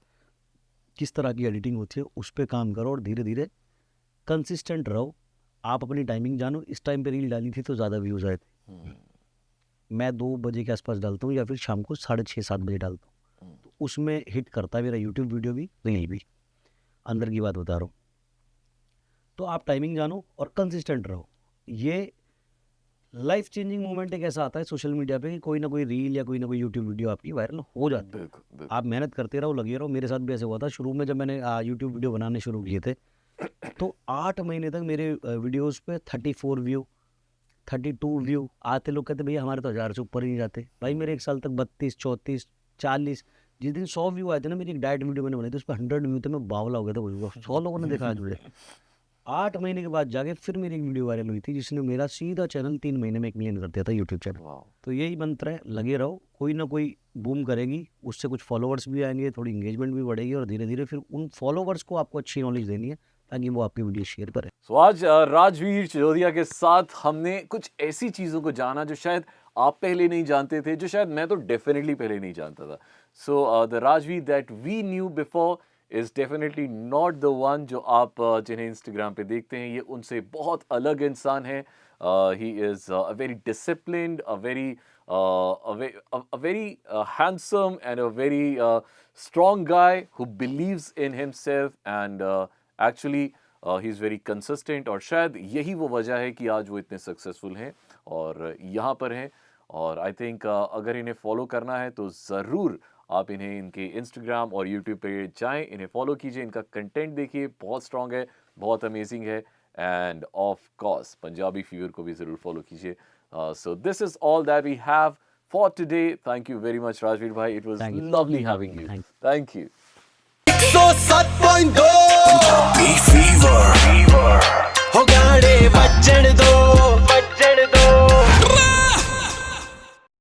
किस तरह की एडिटिंग होती है, उस पर काम करो और धीरे धीरे कंसिस्टेंट रहो। आप अपनी टाइमिंग जानो, इस टाइम पे रील डाली थी तो ज़्यादा व्यूज़ आए थे। मैं 2 बजे के आसपास डालता हूँ या फिर शाम को 6:30-7 बजे डालता हूँ, तो उसमें हिट करता है मेरा यूट्यूब वीडियो भी, रील भी। अंदर की बात बता रहा हूँ। तो आप टाइमिंग जानो और कंसिस्टेंट रहो। ये लाइफ चेंजिंग मोमेंट एक ऐसा आता है सोशल मीडिया पे कि कोई ना कोई रील या कोई ना कोई यूट्यूब वीडियो आपकी वायरल हो जाती है। बिल्कुल बिल्कुल। आप मेहनत करते रहो, लगे रहो। मेरे साथ भी ऐसे हुआ था शुरू में, जब मैंने यूट्यूब वीडियो बनाने शुरू किए थे तो 8 महीने तक मेरे वीडियोस पे 34 व्यू, 32 व्यू आते। लोग कहते भैया हमारे तो 1000 से ऊपर ही नहीं जाते। भाई मेरे 1 साल तक 32, 34, 40, जिस दिन 100 व्यू आए थे ना, मेरी एक डाइट वीडियो मैंने बनाई थी, उस पर 100 व्यू थे, मैं बावला हो गया था। 100 लोगों ने देखा है मुझे। 8 महीने के बाद जाके फिर मेरी एक वीडियो वायरल हुई थी जिसने मेरा सीधा चैनल 3 महीने में 1 मिलियन कर दिया था, यूट्यूब चैनल। वाओ। तो यही मंत्र है, लगे रहो, कोई ना कोई बूम करेगी, उससे कुछ फॉलोअर्स भी आएंगे, थोड़ी इंगेजमेंट भी बढ़ेगी और धीरे धीरे फिर उन फॉलोअर्स को आपको अच्छी नॉलेज देनी है ताकि वो आपकी वीडियो शेयर करें। सो आज राजवीर चिचोदिया के साथ हमने कुछ ऐसी चीज़ों को जाना जो शायद आप पहले नहीं जानते थे, जो शायद मैं तो डेफिनेटली पहले नहीं जानता था। So the Rajveer that we knew before is definitely not the one जो आप जिन्हें इंस्टाग्राम पे देखते हैं। ये उनसे बहुत अलग इंसान है। He is a very disciplined, a very handsome and a very strong guy who believes in himself and actually he's very consistent। और शायद यही वो वजह है कि आज वो इतने सक्सेसफुल हैं और यहाँ पर हैं। और आई थिंक अगर इन्हें फॉलो करना है तो ज़रूर आप इन्हें इनके इंस्टाग्राम और यूट्यूब पे जाएं, इन्हें फॉलो कीजिए, इनका कंटेंट देखिए, बहुत स्ट्रॉन्ग है, बहुत अमेजिंग है। End of course Punjabi fever को भी ज़रूर फॉलो कीजिए। So this is all that we have for today. Thank you very much, Rajveer bhai. It was Thank you. lovely having you. Thank you. 107.2 Punjabi fever हो गाने बजण दो।